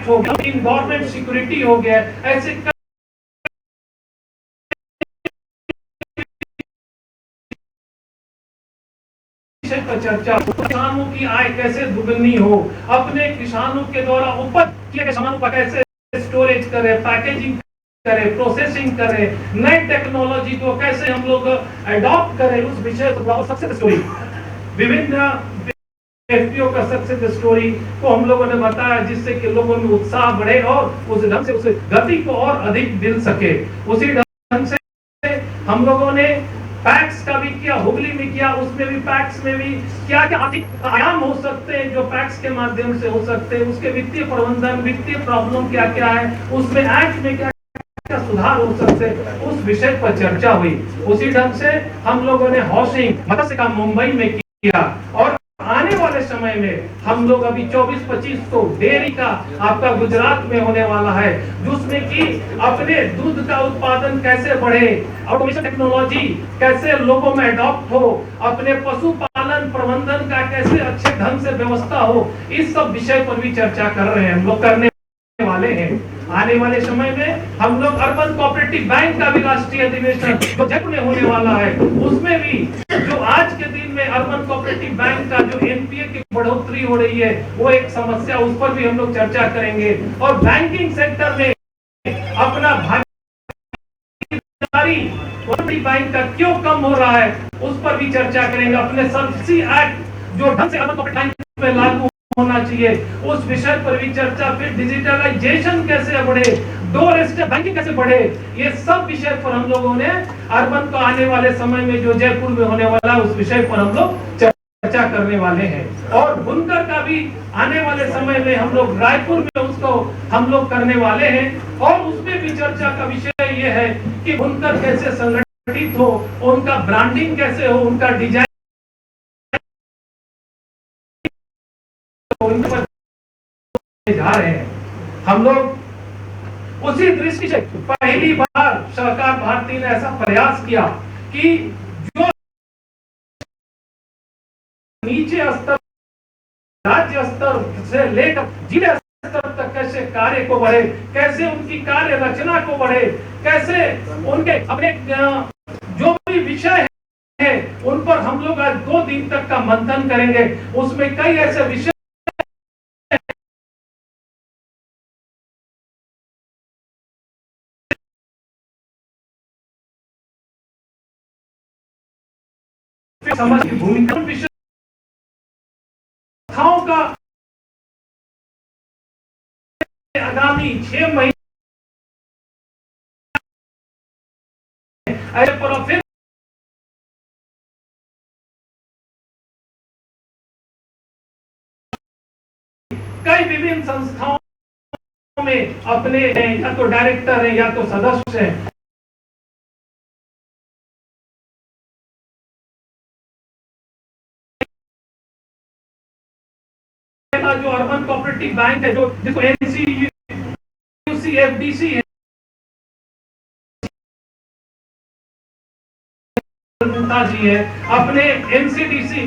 Act हो गया, government security हो गया, ऐसे पर चर्चा। किसानों की आय कैसे दुगनी हो, अपने किसानों के द्वारा उपज किए गए सामानों का कैसे स्टोरेज करें, पैकेजिंग करें, प्रोसेसिंग करें, नई टेक्नोलॉजी को कैसे हम लोग अडॉप्ट करें, उस विषय पर सक्सेस स्टोरी, विभिन्न व्यक्तियों का सक्सेस स्टोरी को हम लोगों ने बताया, जिससे कि लोगों में उत्साह बढ़े और उस ढंग से उस गति को और अधिक मिल सके। उसी ढंग से हम लोगों ने पैक्स का भी किया, हुगली में किया, उसमें भी पैक्स में भी क्या क्या आर्थिक आयाम हो सकते हैं जो पैक्स के माध्यम से हो सकते हैं, उसके वित्तीय प्रबंधन, वित्तीय प्रॉब्लम क्या क्या है, उसमें एक्ट में क्या क्या सुधार हो सकते हैं, उस विषय पर चर्चा हुई। उसी ढंग से हम लोगों ने हाउसिंग मत्स्य का मुंबई में किया, और आने वाले समय में हम लोग अभी 24-25 को डेयरी का आपका गुजरात में होने वाला है, जिसमें कि अपने दूध का उत्पादन कैसे बढ़े, ऑटोमेशन टेक्नोलॉजी कैसे लोगों में अडॉप्ट हो, अपने पशुपालन प्रबंधन का कैसे अच्छे ढंग से व्यवस्था हो, इस सब विषय पर भी चर्चा कर रहे हैं, हम लोग करने वाले हैं। आने वाले समय में हम लोग अर्बन कोऑपरेटिव बैंक का भी राष्ट्रीय अधिवेशन जो जयपुर में होने वाला है, उसमें भी जो आज के दिन में अर्बन कोऑपरेटिव बैंक का जो एनपीए की बढ़ोतरी हो रही है, वो एक समस्या, उस पर भी हम लोग चर्चा करेंगे। और बैंकिंग सेक्टर में अपना भागीदारी बैंक का क्यों कम हो रहा है, उस पर भी चर्चा करेंगे। अपने सब्सिडी एक्ट जो ढंग से अर्बन कोऑपरेटिव बैंक में लागू होना चाहिए, उस विषय पर भी चर्चा। फिर डिजिटलाइजेशन कैसे बढ़े, डोर स्टेप बैंकिंग कैसे बढ़े, ये सब विषय पर हम लोगों ने अर्बन को आने वाले समय में जो जयपुर में होने वाला, उस विषय पर हम लोग चर्चा करने वाले हैं। और बुनकर का भी आने वाले समय में हम लोग रायपुर में उसको हम लोग करने वाले हैं, और उसमें भी चर्चा का विषय ये है कि बुनकर कैसे संगठित हो, उनका ब्रांडिंग कैसे हो, उनका डिजाइन जा रहे हैं। हम लोग उसी दृष्टि से पहली बार सरकार भारती ने ऐसा प्रयास किया कि जो नीचे स्तर, राज्य स्तर से लेकर जिला स्तर तक कैसे कार्य को बढ़े, कैसे उनकी कार्य रचना को बढ़े, कैसे उनके अपने जो भी विषय है उन पर हम लोग आज 2 दिन तक का मंथन करेंगे। उसमें कई ऐसे विषय समाज की भूमिका, विषयों का आगामी 6 महीने ऐसे पर फिर कई विभिन्न संस्थाओं में अपने या तो डायरेक्टर हैं या तो सदस्य हैं। जो अर्बन कोऑपरेटिव बैंक है, जो जिसको एनसीयूसी एफडीसी है, जी है, अपने एनसीडीसी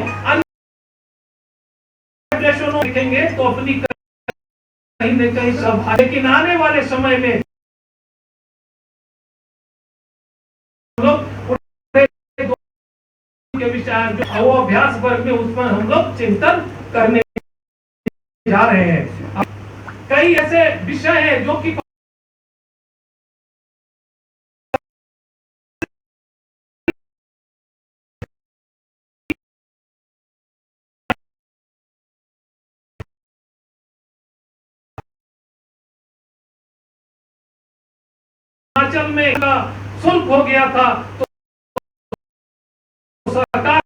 लिखेंगे तो अपनी कहीं न कहीं सभा, लेकिन आने वाले समय में लोग के विषय जो अभ्यास वर्ग में, उस पर हम लोग चिंतन करने जा रहे हैं। कई ऐसे विषय हैं जो कि हिमाचल में शुल्क हो गया था, तो सरकार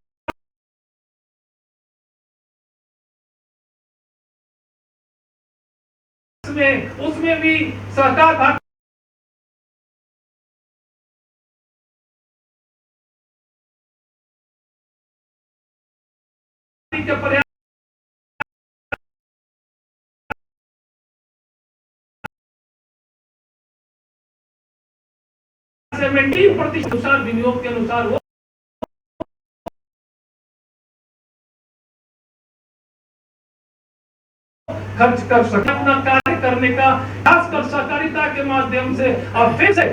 उसमें भी सरकार के प्रयास से 3% विनियोग के अनुसार वो खर्च कर सके, अपना कार्य करने का, खासकर सहकारिता के माध्यम से अब फिर से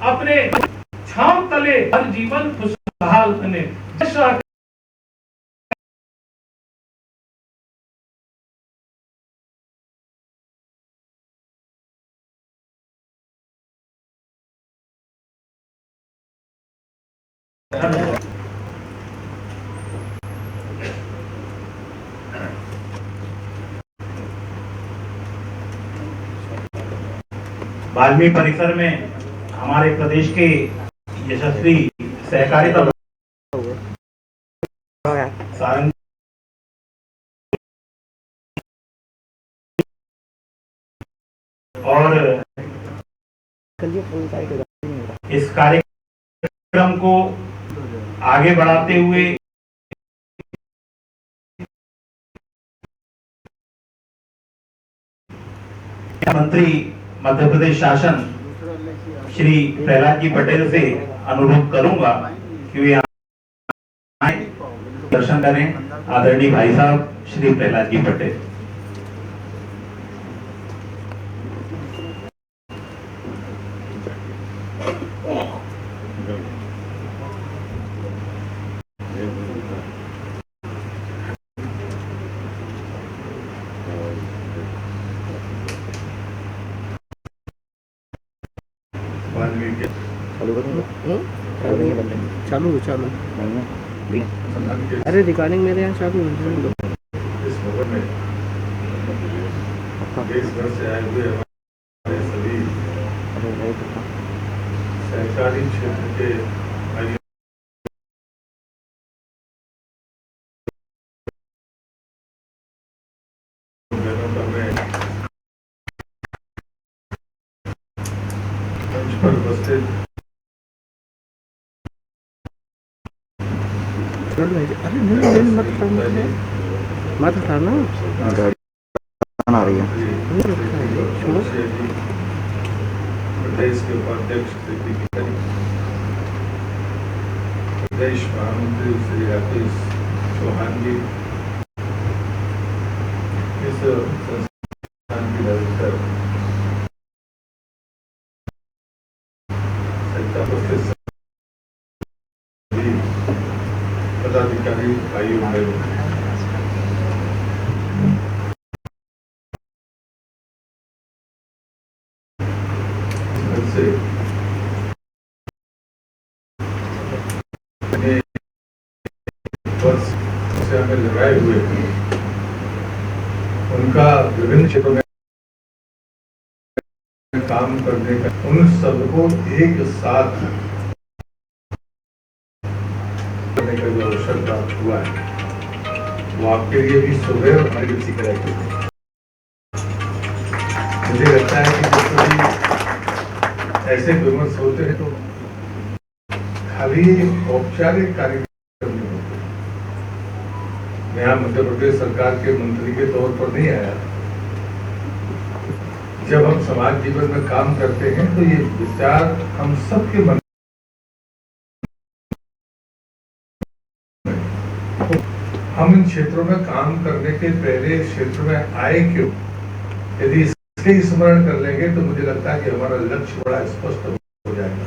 अपने छांव तले हर जीवन खुशहाल बने। वाल्मीकि परिसर में हमारे प्रदेश के यशस्वी सहकारिता सारंग और इस कार्यक्रम को आगे बढ़ाते हुए मंत्री मध्य प्रदेश शासन श्री प्रहलाद जी पटेल से अनुरोध करूंगा कि वे आए दर्शन करें। आदरणीय भाई साहब श्री प्रहलाद जी पटेल। चालू अरे रिकॉर्डिंग मेरे यहाँ चालू है। इस भवन में देश भर से आए हुए हमारे सभी सहकारी क्षेत्र के बहनों का मैं मंच पर उपस्थित अरे नहीं मत खाना आ रही है प्रदेश के उपाध्यक्ष प्रदेश महामंत्री श्री राकेश चौहान जी, इस संस्थान की डायरेक्टर पदाधिकारी भाइयों बहनों, से हमें लगाए हुए उनका विभिन्न क्षेत्रों में काम करने का, उन सबको एक साथ करने का जो अवसर प्राप्त हुआ है वो आपके लिए भी सुबह और हमारे लिए सीख रहे। मुझे लगता है कि जब कभी ऐसे विमर्श होते हैं तो खाली औपचारिक कार्यक्रम नहीं होते। मैं यहाँ मध्य प्रदेश सरकार के मंत्री के तौर पर नहीं आया। जब हम समाज जीवन में काम करते हैं तो ये विचार हम सबके मन में, हम इन क्षेत्रों में काम करने के पहले क्षेत्र में आए क्यों, यदि इसके स्मरण कर लेंगे तो मुझे लगता है कि हमारा लक्ष्य बड़ा स्पष्ट हो जाएगा।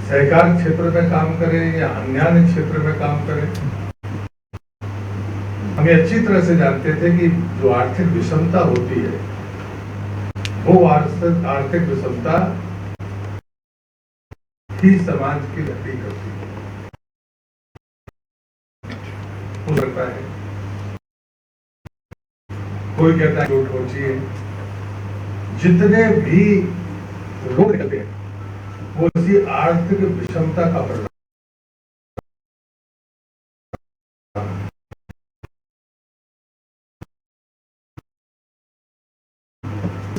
सहकार क्षेत्र में काम करें या अन्य क्षेत्र में काम करें, हम अच्छी तरह से जानते थे कि जो आर्थिक विषमता होती है वो आर्थिक विषमता ही समाज की गति करती है। हो सकता है कोई कहता है लूट होती है, जितने भी लोग निकलते हैं वो इसी आर्थिक विषमता का परिणाम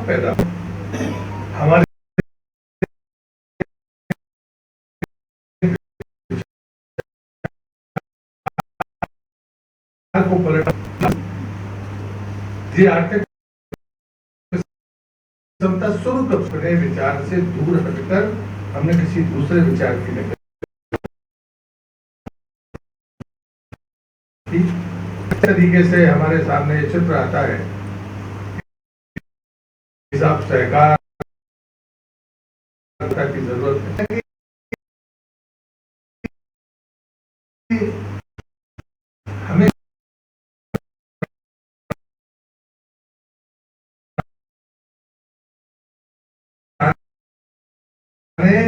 पैदा। हमारे को पलट ये आर्थिक क्षमता शुरू कब अपने विचार से दूर हटकर हमने किसी दूसरे विचार की नहीं इस तरीके से हमारे सामने ये चित्र आता है। हिसाब सहकार की जरूरत है। हमें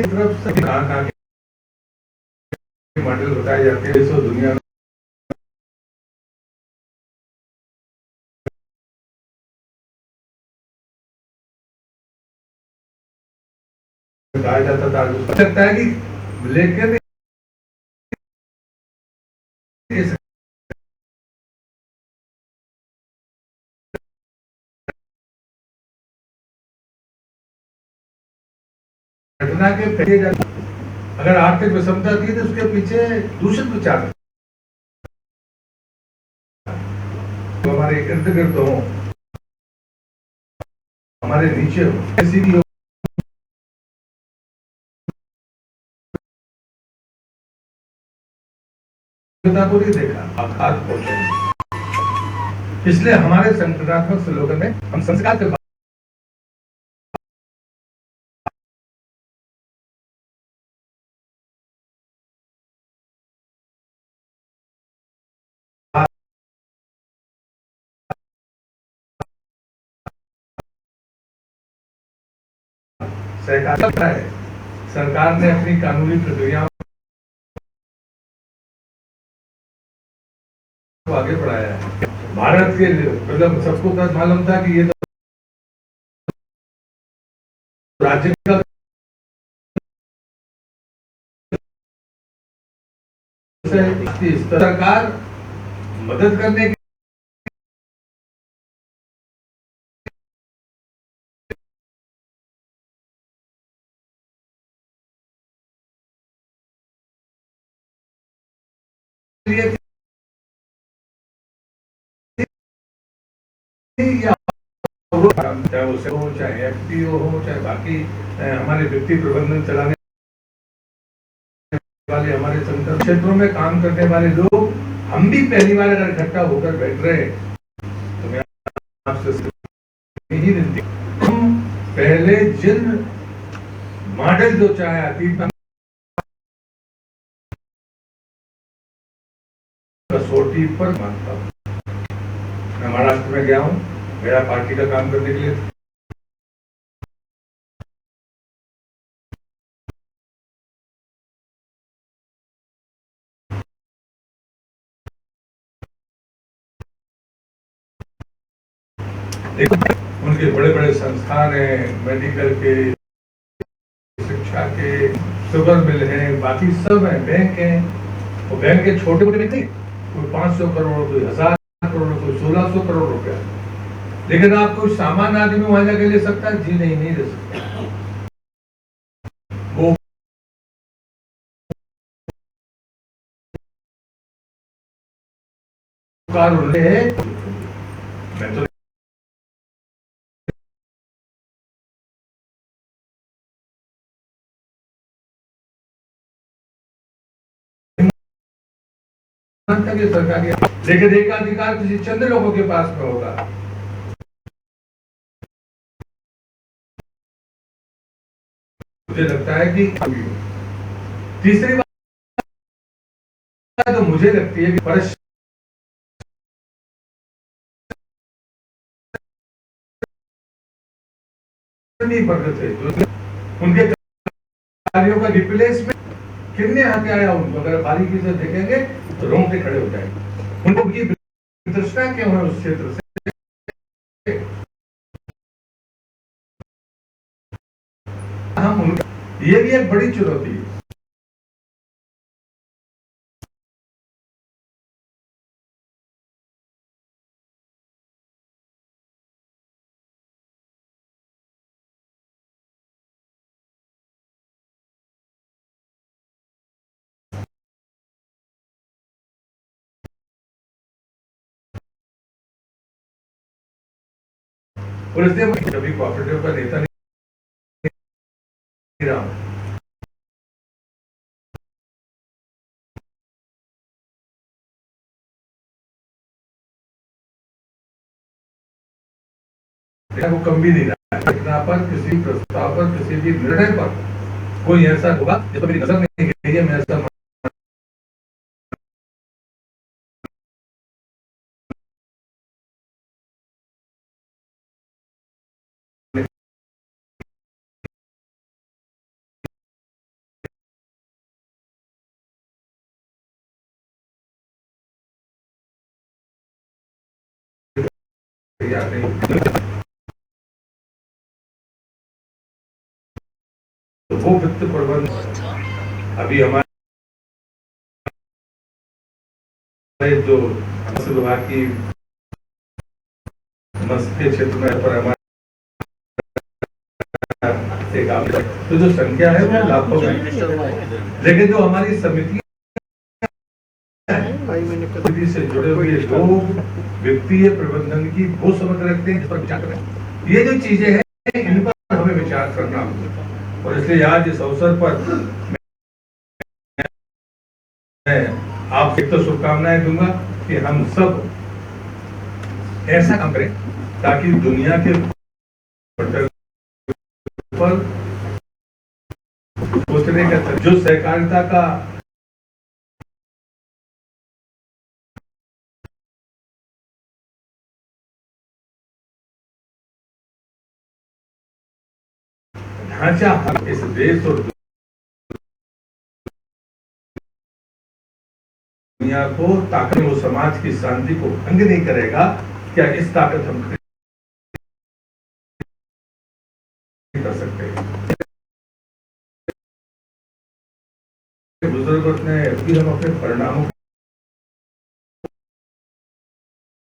तरफ से मॉडल बताए जाते हैं देशों दुनिया में कहा जाता था। लगता है कि लेकिन इस घटना के पहले अगर आर्थिक विषमता थी तो उसके पीछे दूषित विचार तो हमारे इर्द गिर्द हो, हमारे नीचे हो, किसी भी को नहीं देखा आघात पहुंचे। इसलिए हमारे संगठनात्मक स्लोगन में हम संस्कार के सहकार है। सरकार ने अपनी कानूनी प्रक्रियाओं को आगे बढ़ाया है। भारत के मतलब सबको मालूम था कि ये तो राज्य का सरकार मदद करने के लिए या चाहे वो हो, चाहे एफपीओ हो, चाहे बाकी हमारे वित्तीय प्रबंधन चलाने वाले हमारे संगठन क्षेत्रों में काम करने वाले लोग, हम भी पहली बार अगर इकट्ठा होकर बैठ रहे तो मैं आपसे यही विनती, हम पहले जिन मॉडल जो चाहे अतीत में कसौटी पर मानता हूँ। मैं महाराष्ट्र में गया हूँ, मेरा पार्टी का काम करने के लिए उनके बड़े बड़े संस्थान हैं, मेडिकल के, शिक्षा के, शुगर मिल है, बाकी सब है, बैंक है। वो बैंक के छोटे मोटे नहीं, कोई 500 करोड़, कोई 1000 करोड़, कोई 1600 करोड़ रुपया। लेकिन आप कोई सामान्य आदमी वहां जाके ले सकता है? जी नहीं, नहीं ले सकता। वो है, मैं तो मानता कि सरकार के, लेकिन एक अधिकार किसी चंद लोगों के पास में होगा। मुझे लगता है कि तीसरी बात तो मुझे लगती है कि परिश्रम नहीं प्रगत है, उनके कार्यों का रिप्लेसमेंट कितने हाथे आया उनको अगर बारीकी से देखेंगे तो रोंगटे खड़े हो जाएंगे। उनको ये वितृष्णा क्यों है उस क्षेत्र से? हम उनका, ये भी एक बड़ी चुनौती है। और इसलिए मैं कभी कोऑपरेटिव का नेता नहीं रहा हूं। वो कम भी नहीं रहा है। घटना पर, किसी प्रस्ताव पर, किसी भी निर्णय पर कोई ऐसा होगा जिस पर मेरी नजर नहीं गई है, मैं ऐसा तैयार नहीं। तो वो वित्त प्रबंधन अभी हमारे जो मत्स्य विभाग की मत्स्य के क्षेत्र में पर हमारे तो जो संख्या है वो लाखों में, लेकिन जो हमारी समिति से जुड़े हुए लोग वित्तीय प्रबंधन की वो समझ रखते हैं, जिस पर विचार करें। ये जो चीजें हैं इन पर हमें विचार करना होगा। और इसलिए आज इस अवसर पर मैं आपसे तो शुभकामनाएं दूंगा कि हम सब ऐसा काम करें ताकि दुनिया के पर सोचने का जो सहकारिता का ढांचा इस देश और दुनिया को ताकत, वो समाज की शांति को भंग नहीं करेगा, क्या इस ताकत हम कर सकते हैं। बुजुर्ग ने भी हम अपने परिणामों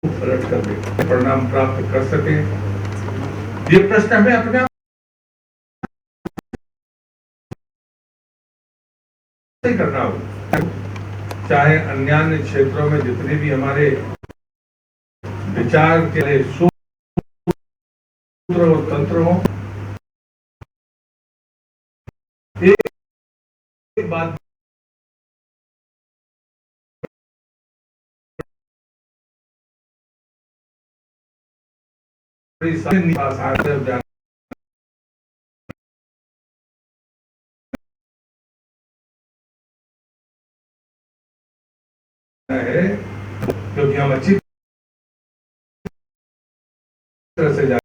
को पलट कर दे, परिणाम प्राप्त कर सके, ये प्रश्न हमें अपने आप से करना होगा। चाहे अन्य क्षेत्रों में जितने भी हमारे विचार के सूत्र और तंत्र हो, एक बात है, क्योंकि हम अच्छी तरह से दिया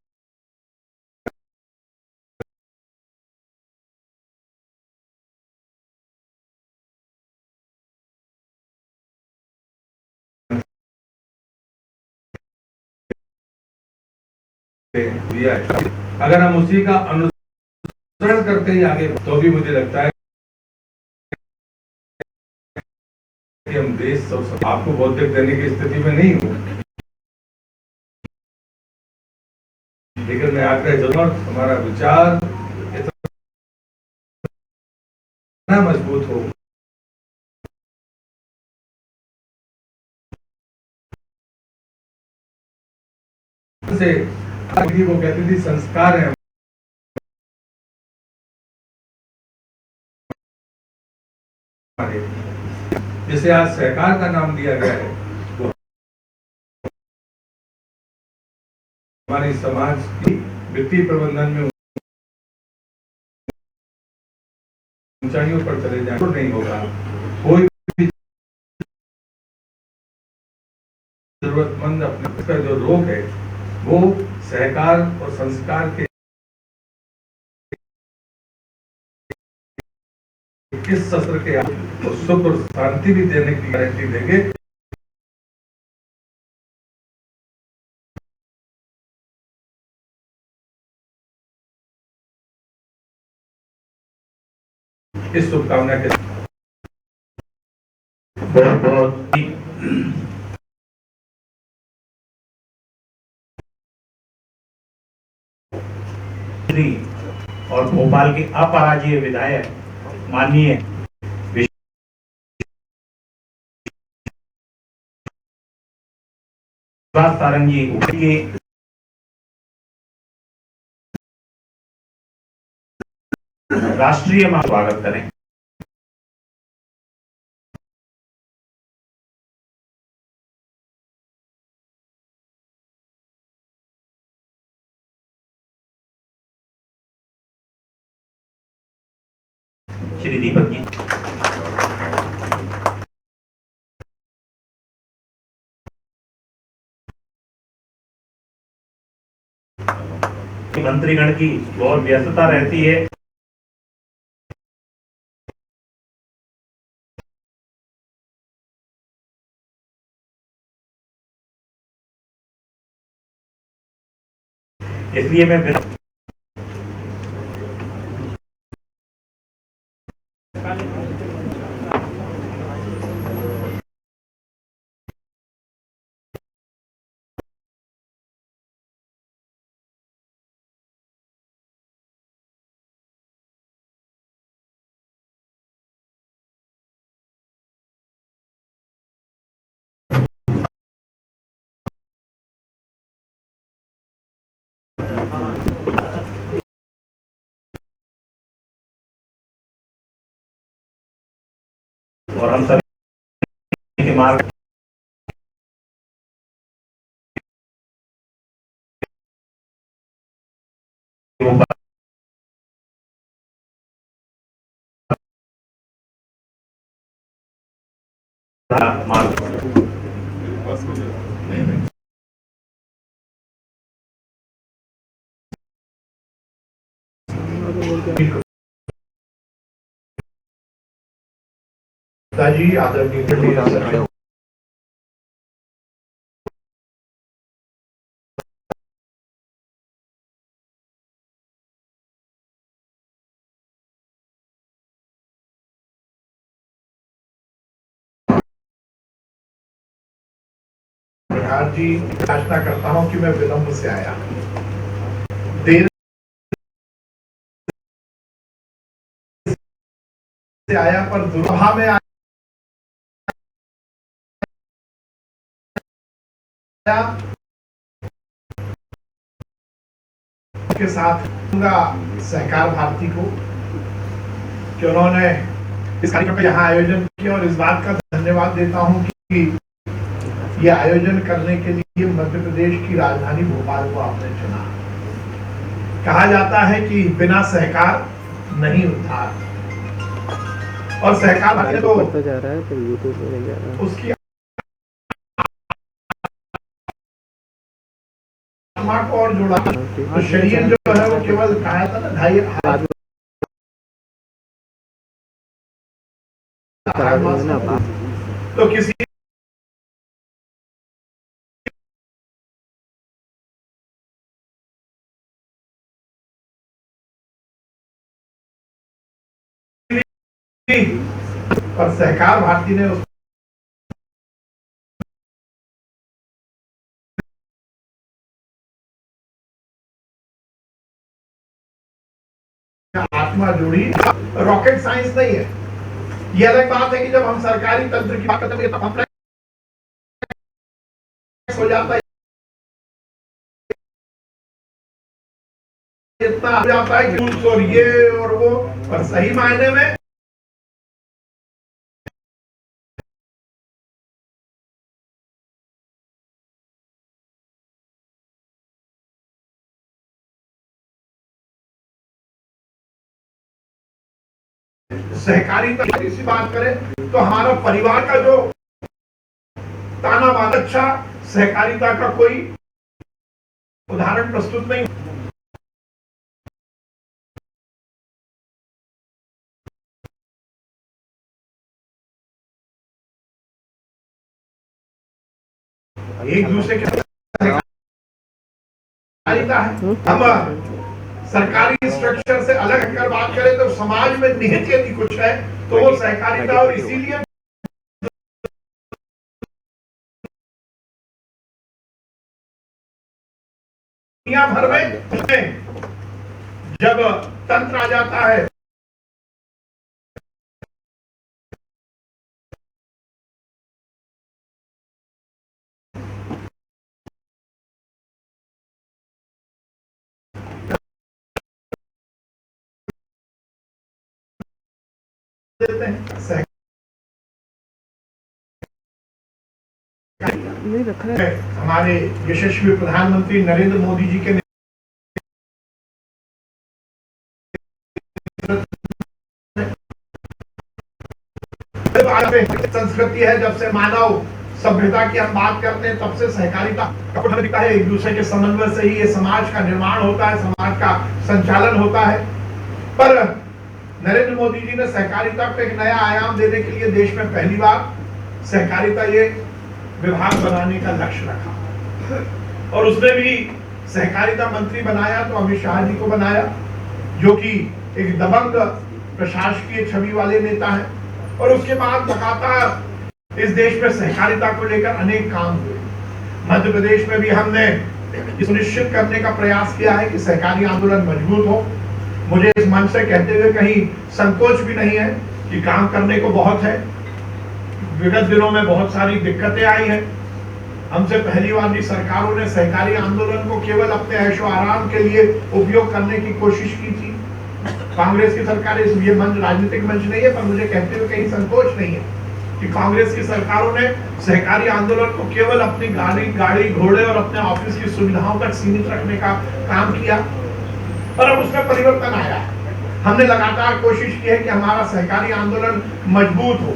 है। अगर हम उसी का अनुसरण करते ही आगे, तो भी मुझे लगता है कि हम देश आपको बौद्धिक देने की स्थिति में नहीं हूं, लेकिन मैं आग्रह जरूर, हमारा विचार इतना मजबूत हो से वो कहती थी संस्कार है हमारे, जिसे आज सहकार का नाम दिया गया है, वो हमारी समाज की वित्तीय प्रबंधन में ऊंचाइयों पर चले जाए तो नहीं होगा। कोई भी जरूरतमंद अपने का जो रोग है वो सहकार और संस्कार के किस शस्त्र के और सुख और शांति भी देने की गारंटी देंगे। इस शुभकामना के बहुत बहुत और भोपाल के अपराजय विधायक माननीय विश्वास सारंग जी के राष्ट्रीय मां स्वागत करें। श्री दीपक जी। मंत्रीगण की बहुत व्यस्तता रहती है, इसलिए मैं और हम सभी के मार्ग जी आदरणीय प्रधान जी, याचना करता हूं कि मैं विलंब से आया, देर से आया, पर दुर्भा में आया के साथ सहकार भारती को कि उन्होंने इस कार्यक्रम का यहाँ आयोजन किया, और इस बात का धन्यवाद देता हूं कि ये आयोजन करने के लिए मध्य प्रदेश की राजधानी भोपाल को आपने चुना। कहा जाता है कि बिना सहकार नहीं उद्धार, और सहकार भारती तो बढ़ता जा रहा है, पर यूट्यूब में नहीं जा रहा है। उसकी आत्मा को और जोड़ा, तो शरीर जो है वो केवल कहा था ना 2.5 तो किसी और सहकार भारती ने उस आत्मा जोड़ी। रॉकेट साइंस नहीं है, ये अलग बात है कि जब हम सरकारी तंत्र की बात करते हैं तो कॉम्प्लेक्स हो जाता है, इतना हो जाता है कि और ये और वो, और सही मायने में सहकारिता की सी बात करें तो हमारा परिवार का जो ताना बाना, अच्छा सहकारिता का कोई उदाहरण प्रस्तुत नहीं। एक दूसरे के सहकारिता है। हम सरकारी स्ट्रक्चर से अलग हटकर बात करें तो समाज में निहित यदि कुछ है तो वो सहकारिता, और इसीलिए दुनिया भर में जब तंत्र आ जाता है देते हैं। नहीं रखा है। हमारे यशस्वी प्रधानमंत्री नरेंद्र मोदी जी के संस्कृति है, जब से मानव सभ्यता की हम बात करते हैं तब से सहकारिता का दिखता है। एक दूसरे के समन्वय से ही ये समाज का निर्माण होता है, समाज का संचालन होता है। पर नरेंद्र मोदी जी ने सहकारिता को एक नया आयाम देने के लिए देश में पहली बार सहकारिता ये विभाग बनाने का लक्ष्य रखा और उसने भी सहकारिता मंत्री बनाया तो अमित शाह जी को बनाया, जो कि एक दबंग प्रशासकीय छवि वाले नेता हैं। और उसके बाद लगातार इस देश में सहकारिता को लेकर अनेक काम हुए। मध्य प्रदेश में भी हमने सुनिश्चित करने का प्रयास किया है कि सहकारी आंदोलन मजबूत हो। मुझे इस मंच से कहते हुए कहीं संकोच भी नहीं है कि काम करने को बहुत है। विगत दिनों में बहुत सारी दिक्कतें आई हैं। हमसे पहली वाली सरकारों ने सहकारी आंदोलन को केवल अपने ऐशो आराम के लिए उपयोग करने की कोशिश की थी। कांग्रेस की सरकार, ये मंच राजनीतिक मंच नहीं है, पर मुझे कहते हुए कहीं संकोच नहीं है कि कांग्रेस की सरकारों ने सहकारी आंदोलन को केवल अपनी गाड़ी घोड़े और अपने ऑफिस की सुविधाओं तक सीमित रखने का काम किया। पर अब उसमें परिवर्तन आया है। हमने लगातार कोशिश की है कि हमारा सहकारी आंदोलन मजबूत हो।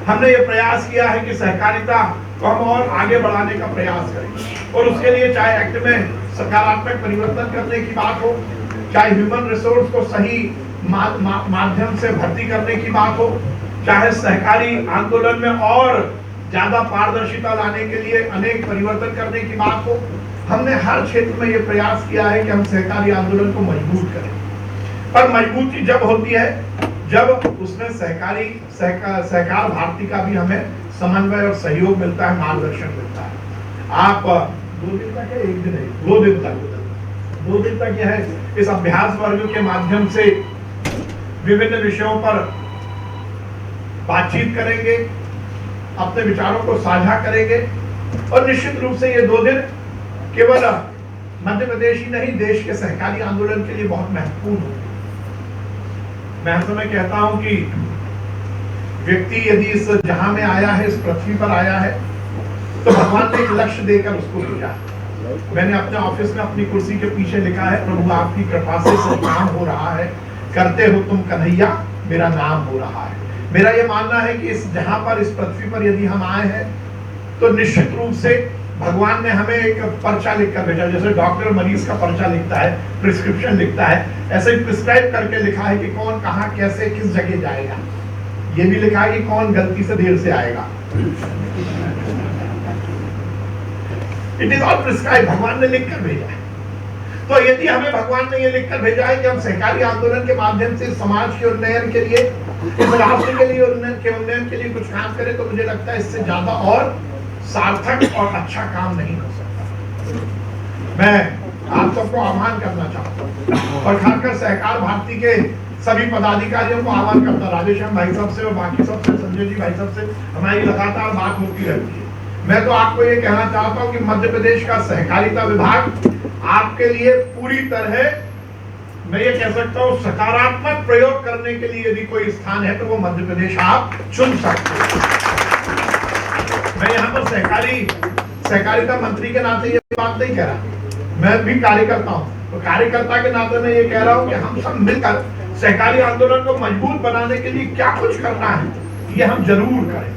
हमने ये प्रयास किया है कि सहकारिता को हम और आगे बढ़ाने का प्रयास करें और उसके लिए चाहे एक्ट में सकारात्मक परिवर्तन करने की बात हो, चाहे ह्यूमन रिसोर्स को सही माध्यम से भर्ती करने की बात हो, चाहे सहकारी आंदोलन में और ज्यादा पारदर्शिता लाने के लिए अनेक परिवर्तन करने की बात हो, हमने हर क्षेत्र में ये प्रयास किया है कि हम सहकारी आंदोलन को मजबूत करें। पर मजबूती जब होती है जब उसमें सहकार भारती का भी हमें समन्वय और सहयोग मिलता है, मार्गदर्शन मिलता है। आप 2 दिन तक है, एक दिन है, 2 दिन तक यह है इस अभ्यास वर्ग के माध्यम से विभिन्न विषयों पर बातचीत करेंगे, अपने विचारों को साझा करेंगे और निश्चित रूप से ये 2 दिन केवल मध्य प्रदेश ही नहीं, देश के सहकारी आंदोलन के लिए बहुत महत्वपूर्ण होंगे। मैं हर समय कहता हूं कि व्यक्ति यदि इस जहां में आया है, इस पृथ्वी पर आया है, तो भगवान ने एक लक्ष्य देकर उसको भेजा। मैंने अपने ऑफिस में अपनी कुर्सी के पीछे लिखा है, प्रभु आपकी कृपा से सब काम हो रहा है, करते हो तुम कन्हैया, मेरा नाम हो रहा है। मेरा ये मानना है कि इस जहां पर, इस पृथ्वी पर यदि हम आए हैं तो निश्चित रूप से भगवान ने हमें एक पर्चा लिखकर भेजा। जैसे डॉक्टर मरीज का पर्चा लिखता है, प्रिस्क्रिप्शन लिखता है, ऐसे ही प्रिस्क्राइब करके लिखा है कि कौन कहां कैसे किस जगह जाएगा। ये भी लिखा है कि कौन गलती से देर से आएगा। इट इज ऑल प्रिस्क्राइब, भगवान ने लिखकर भेजा है। तो यदि हमें भगवान ने ये लिखकर भेजा है कि हम सहकारी आंदोलन के माध्यम से समाज के उन्नयन के लिए, इस राष्ट्र के लिए उन्नयन के लिए कुछ काम करें, तो मुझे लगता है इससे ज्यादा और सार्थक और अच्छा काम नहीं हो सकता। मैं आप सबको आह्वान करना चाहता हूँ और खासकर सहकार भारती के सभी पदाधिकारियों को आह्वान करता, राजेश्याम भाई साहब से और बाकी सबसे, संजय जी भाई साहब से हमारी लगातार बात होती रहती है। मैं तो आपको ये कहना चाहता हूँ कि मध्य प्रदेश का सहकारिता विभाग आपके लिए पूरी तरह, मैं ये कह सकता हूँ, सकारात्मक प्रयोग करने के लिए यदि कोई स्थान है तो वो मध्य प्रदेश आप चुन सकते हैं। मैं यहाँ पर सहकारिता मंत्री के नाते ये बात नहीं कह रहा, मैं भी कार्यकर्ता हूँ, तो कार्यकर्ता के नाते मैं ये कह रहा हूँ कि हम सब मिलकर सहकारी आंदोलन को मजबूत बनाने के लिए क्या कुछ करना है ये हम जरूर करें।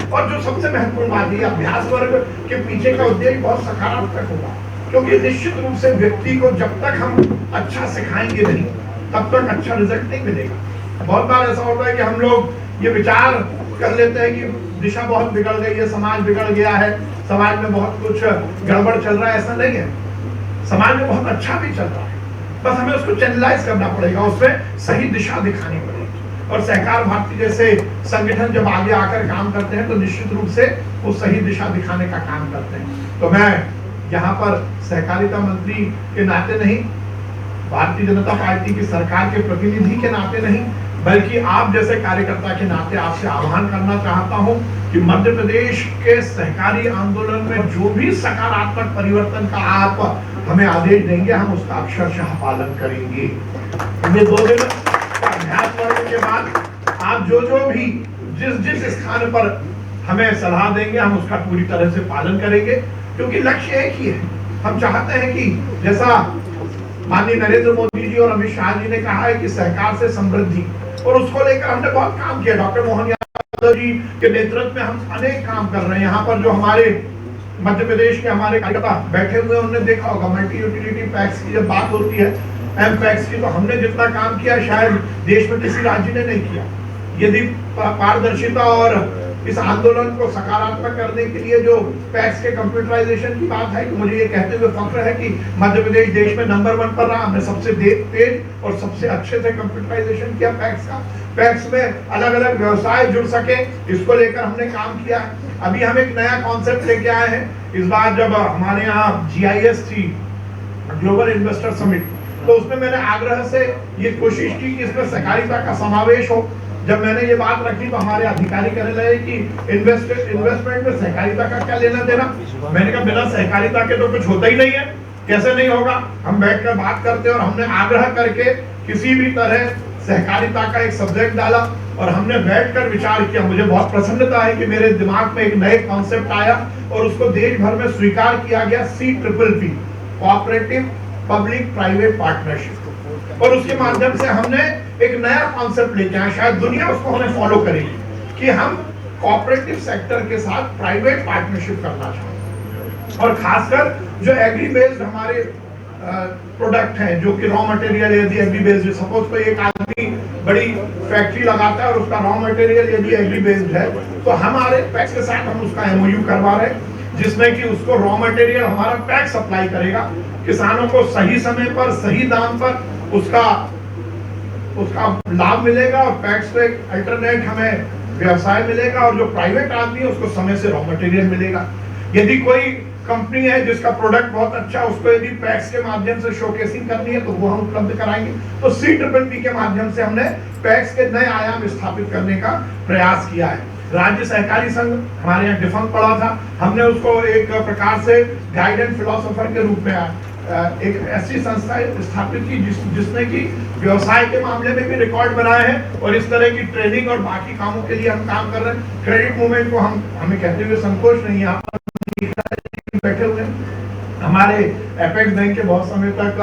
और जो सबसे महत्वपूर्ण बात है, अभ्यास वर्ग के पीछे का उद्देश्य बहुत सकारात्मक होगा, क्योंकि निश्चित रूप से व्यक्ति को जब तक हम अच्छा सिखाएंगे नहीं तब तक अच्छा रिजल्ट नहीं मिलेगा। बहुत बार ऐसा होता है कि हम लोग ये विचार कर लेते हैं कि दिशा बहुत बिगड़ गई है, समाज बिगड़ गया है, समाज में बहुत कुछ गड़बड़ चल रहा है। ऐसा नहीं है, समाज में बहुत अच्छा भी चल रहा है, बस हमें उसको चैनलाइज करना पड़ेगा, उसमें सही दिशा दिखानी पड़ेगी। और सहकार भारती जैसे संगठन जब आगे आकर काम करते हैं तो निश्चित रूप से वो सही दिशा दिखाने का काम करते हैं। तो मैं यहाँ पर सहकारिता मंत्री के नाते नहीं, भारतीय जनता पार्टी की सरकार के प्रतिनिधि के नाते नहीं, बल्कि आप जैसे कार्यकर्ता के नाते आपसे आह्वान करना चाहता हूं कि मध्य प्रदेश के सहकारी आंदोलन में जो भी सकारात्मक परिवर्तन का आप हमें आदेश देंगे, हम उसका अक्षरशः पालन करेंगे। ये 2 दिन अभ्यास वर्ग के बाद आप जो जो भी जिस जिस स्थान पर हमें सलाह देंगे हम उसका पूरी तरह से पालन करेंगे, क्योंकि लक्ष्य एक ही है। हम चाहते हैं कि जैसा माननीय नरेंद्र मोदी जी और अमित शाह जी ने कहा है कि सहकार से समृद्धि, और उसको लेकर हमने बहुत काम किया। डॉक्टर मोहन यादव जी के नेतृत्व में हम अनेक काम कर रहे हैं। यहाँ पर जो हमारे मध्य प्रदेश के हमारे कार्यकर्ता बैठे हुए उन्होंने देखा होगा, मल्टी यूटिलिटी पैक्स की जब बात होती है, एम पैक्स की, तो हमने जितना काम किया शायद देश में किसी राज्य ने नहीं किया। यदि पारदर्शिता और इस आंदोलन को सकारात्मक करने के लिए जो पैक्स के कंप्यूटराइजेशन की बात है, तो मुझे ये कहते हुए फख्र है कि मध्य प्रदेश देश में नंबर 1 पर रहा। हमने सबसे तेज और सबसे अच्छे से कंप्यूटराइजेशन किया पैक्स का। पैक्स में अलग अलग व्यवसाय जुड़ सके, इसको लेकर हमने काम किया है। अभी हम एक नया कॉन्सेप्ट लेके आए हैं। इस बार जब हमारे यहाँ GIS थी, ग्लोबल इन्वेस्टर समिट, तो उसमें मैंने आग्रह से ये कोशिश की कि इसमें सहकारिता का समावेश हो। जब मैंने ये बात रखी तो हमारे अधिकारी कहने लगे कि इन्वेस्टमेंट में सहकारिता का क्या लेना देना। मैंने कहा बिना सहकारिता के तो कुछ होता ही नहीं है। कैसे नहीं होगा, हम बैठकर बात करते हैं। और हमने आग्रह करके किसी भी तरह सहकारिता का एक सब्जेक्ट डाला और हमने बैठकर विचार किया। मुझे बहुत प्रसन्नता है कि मेरे दिमाग में एक नए कॉन्सेप्ट आया और उसको देश भर में स्वीकार किया गया, CPPP, cooperative public private partnership. और उसके माध्यम से हमने एक नया कॉन्सेप्ट लेके आए, शायद दुनिया उसको हमें फॉलो करेगी, कि हम कोऑपरेटिव सेक्टर के साथ प्राइवेट पार्टनरशिप करना चाहते हैं। और खासकर जो एग्री बेस्ड हमारे प्रोडक्ट हैं, जो कि रॉ मटेरियल यदि एग्री बेस्ड, सपोज कोई एक आदमी बड़ी फैक्ट्री लगाता है और उसका रॉ मटेरियल यदि एग्री बेस्ड है, तो हमारे पैक्स के साथ हम उसका MOU करवा रहे हैं, जिसमें कि उसको रॉ मटेरियल हमारा पैक्स सप्लाई करेगा। किसानों को सही समय पर सही दाम पर उसका लाभ मिलेगा और पैक्स पे एक अल्टरनेट हमें व्यवसाय मिलेगा। और जो प्राइवेट आदमी है उसको समय से रॉ मटेरियल मिलेगा। यदि कोई कंपनी है जिसका प्रोडक्ट बहुत अच्छा, उसको यदि पैक्स के माध्यम से शोकेसिंग करनी है तो वो हम उपलब्ध कराएंगे। तो CPPP के माध्यम से हमने पैक्स के नए आयाम स्थापित करने का प्रयास किया है। राज्य सहकारी संघ हमारे यहाँ डिफंक्ट पड़ा था, हमने उसको एक प्रकार से गाइड एंड फिलोसोफर के रूप में एक ऐसी संस्था स्थापित की जिसने की व्यवसाय के मामले में भी रिकॉर्ड बनाए हैं। और इस तरह की ट्रेनिंग और बाकी कामों के लिए हम काम कर रहे हैं। क्रेडिट मूवमेंट को हमें कहते हुए संकोच नहीं है, बैठे हुए हमारे एपेक्स बैंक के बहुत समय तक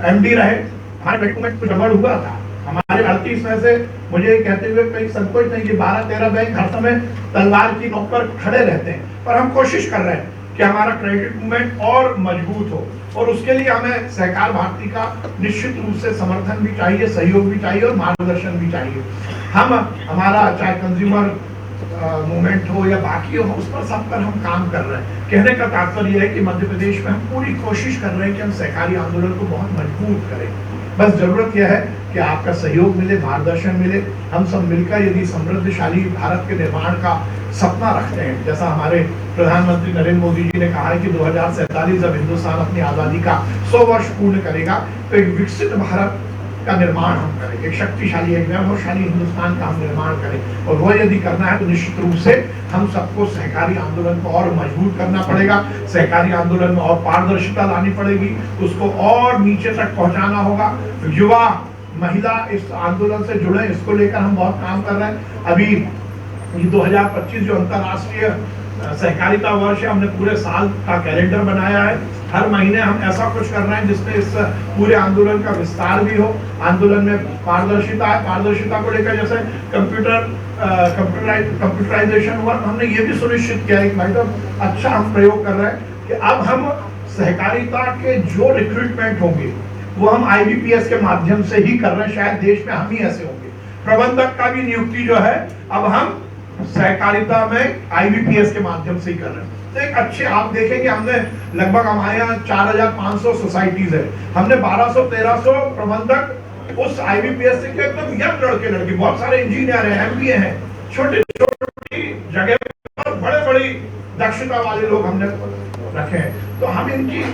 MD रहे। हमारे क्रेडिट मूवमेंट कुछ गड़बड़ हुआ था, हमारे 38 में से मुझे कहते हुए कहीं संकोच नहीं कि 12-13 बैंक हर समय तलवार की नोक पर खड़े रहते हैं। पर हम कोशिश कर रहे हैं कि हमारा क्रेडिट मूवमेंट और मजबूत हो, और उसके लिए हमें सहकार भारती का निश्चित रूप से समर्थन भी चाहिए, सहयोग भी चाहिए और मार्गदर्शन भी चाहिए। हम हमारा चाहे कंज्यूमर मूवमेंट हो या बाकी हो, उस पर सब पर हम काम कर रहे हैं। कहने का तात्पर्य है कि मध्य प्रदेश में हम पूरी कोशिश कर रहे हैं कि हम सहकारी आंदोलन को बहुत मजबूत करें। बस जरूरत यह है कि आपका सहयोग मिले, मार्गदर्शन मिले। हम सब मिलकर यदि समृद्धशाली भारत के निर्माण का सपना रखते हैं, जैसा हमारे प्रधानमंत्री नरेंद्र मोदी जी ने कहा है कि 2047 जब हिंदुस्तान अपनी आजादी का 100 वर्ष पूर्ण करेगा, तो एक विकसित भारत का निर्माण हम करें, एक शक्तिशाली, एक वैभवशाली हिंदुस्तान का हम निर्माण करें। और वो यदि करना है तो निश्चित रूप से हम सबको सहकारी आंदोलन को और मजबूत करना पड़ेगा। सहकारी आंदोलन में और पारदर्शिता लानी पड़ेगी, उसको और नीचे तक पहुंचाना होगा। युवा, महिला इस आंदोलन से जुड़े, इसको लेकर हम बहुत काम कर रहे हैं। अभी 2025 जो अंतर्राष्ट्रीय सहकारिता वर्ष है, हमने पूरे साल का कैलेंडर बनाया है। हर महीने हम ऐसा कुछ कर रहे हैं जिसमें इस पूरे आंदोलन का विस्तार भी हो। आंदोलन में पारदर्शिता है, पारदर्शिता को लेकर जैसे कंप्यूटराइजेशन हुआ, हमने ये भी सुनिश्चित किया है कि भाई साहब अच्छा हम प्रयोग कर रहे हैं कि अब हम सहकारिता के जो रिक्रूटमेंट होंगे वो हम IBPS के माध्यम से ही कर रहे हैं। शायद देश में हम ही ऐसे होंगे। प्रबंधक का भी नियुक्ति जो है अब हम सहकारिता में IBPS के माध्यम से ही कर रहे हैं। तो एक अच्छे, आप देखेंगे हमने लगभग हमारे यहाँ 4500 सोसाइटीज है, हमने 1200-1300 प्रबंधक उस IBPS से किया। एकदम यंग लड़के लड़की, बहुत सारे इंजीनियर हैं, MBA हैं, छोटी छोटी जगह पर बड़े बड़ी दक्षता वाले लोग हमने रखे हैं। तो हम इनकी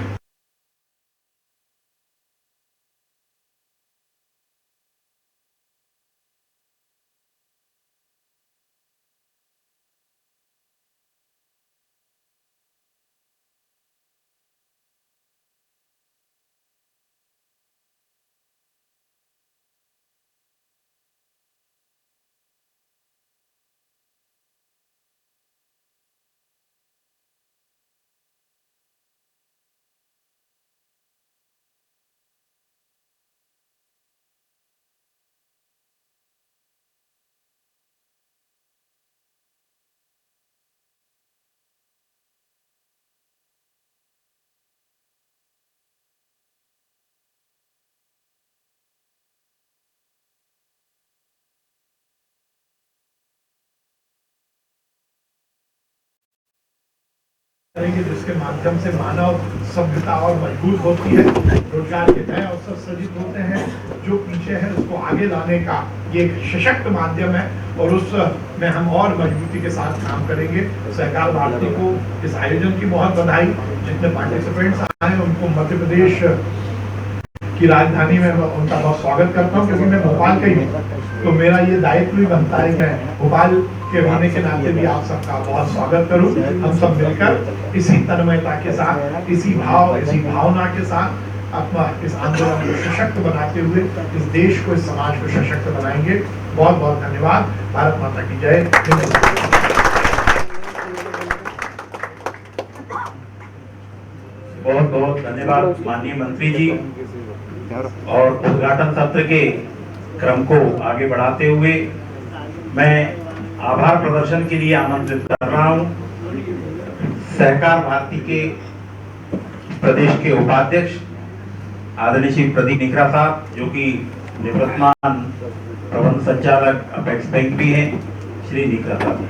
करेंगे जिसके माध्यम से मानव सभ्यता और मजबूत होती है, रोजगार के नए अवसर सृजित होते हैं, जो पीछे है उसको आगे लाने का ये एक सशक्त माध्यम है और उसमें हम और मजबूती के साथ काम करेंगे। सहकार भारती को इस आयोजन की बहुत बधाई। जितने पार्टिसिपेंट्स आए उनको मध्य प्रदेश की राजधानी में उनका बहुत स्वागत करता हूँ, क्योंकि मैं भोपाल का ही हूँ, तो मेरा ये दायित्व भी बनता है कि मैं भोपाल के होने के नाते भी आप सबका बहुत स्वागत करूं। हम सब मिलकर इसी तन्मयता के साथ, इसी भाव, इसी भावना के साथ अपना इस आंदोलन को सशक्त बनाते हुए इस देश को, इस समाज को सशक्त बनाएंगे। बहुत बहुत धन्यवाद। भारत माता की जय। बहुत बहुत धन्यवाद माननीय मंत्री जी। और उद्घाटन सत्र के क्रम को आगे बढ़ाते हुए मैं आभार प्रदर्शन के लिए आमंत्रित कर रहा हूं सहकार भारती के प्रदेश के उपाध्यक्ष आदरणीय श्री प्रदीप निकरा साहब, जो कि निवर्तमान प्रबंध संचालक अपेक्स बैंक भी हैं, श्री निकरा साहब।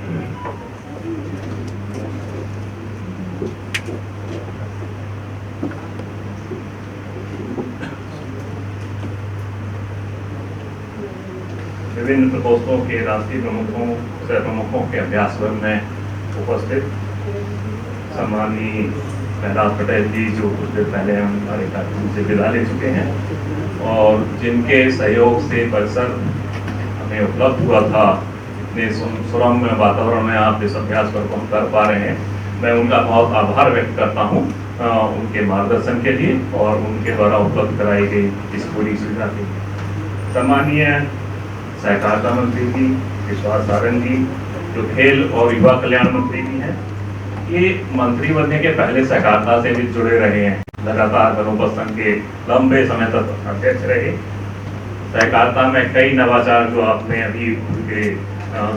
विभिन्न प्रकोष्ठों के राष्ट्रीय प्रमुखों, सह प्रमुखों के अभ्यास वर्ग में उपस्थित सम्माननीय प्रहलाद पटेल जी, जो कुछ देर पहले हमारे कार्यक्रम से विदा ले चुके हैं और जिनके सहयोग से परिसर हमें उपलब्ध हुआ था, इतने सुरम्य वातावरण में आप इस अभ्यास वर्ग को हम कर पा रहे हैं, मैं उनका बहुत आभार व्यक्त करता हूँ उनके मार्गदर्शन के लिए और उनके द्वारा उपलब्ध कराई गई इस पूरी सुविधा के लिए। सम्मानीय सहकारिता मंत्री जी विश्वास सारंग जी, जो खेल और युवा कल्याण मंत्री भी हैं, ये मंत्री बनने के पहले सहकारिता से भी जुड़े रहे हैं, लगातार गणोपस्थ संघ के लंबे समय तक अध्यक्ष रहे। सहकारिता में कई नवाचार जो आपने अभी उनके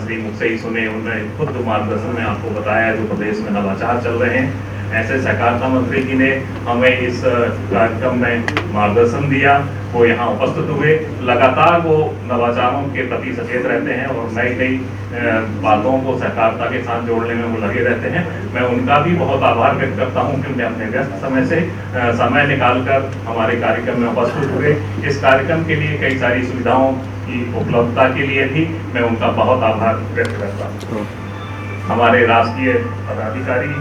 श्री मुख से ही सुने, उन्होंने खुद मार्गदर्शन में आपको बताया जो प्रदेश में नवाचार चल रहे हैं, ऐसे सहकारिता मंत्री जी ने हमें इस कार्यक्रम में मार्गदर्शन दिया। वो यहाँ उपस्थित हुए, लगातार वो नवाचारों के प्रति सचेत रहते हैं और नई नई बातों को सहकारिता के साथ जोड़ने में वो लगे रहते हैं। मैं उनका भी बहुत आभार व्यक्त करता हूँ कि उन्हें अपने व्यस्त समय से समय निकालकर हमारे कार्यक्रम में उपस्थित हुए। इस कार्यक्रम के लिए कई सारी सुविधाओं की उपलब्धता के लिए भी मैं उनका बहुत आभार व्यक्त करता हूँ। हमारे राष्ट्रीय पदाधिकारी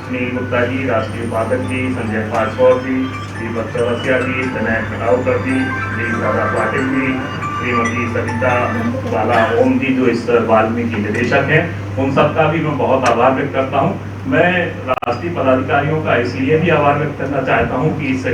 सुनील गुप्ता जी, राष्ट्रीय उपाध्यक्ष जी संजय पासवान जी, दीपक चौरसिया जी, विनय खटावकर जी, श्री दादा पाटिल जी, श्रीमती सविता बाला ओम जी, जो इस वाल्मीकि निदेशक हैं, उन सबका भी मैं बहुत आभार व्यक्त करता हूँ। मैं राष्ट्रीय पदाधिकारियों का इसलिए भी आभार व्यक्त करना चाहता हूँ कि इस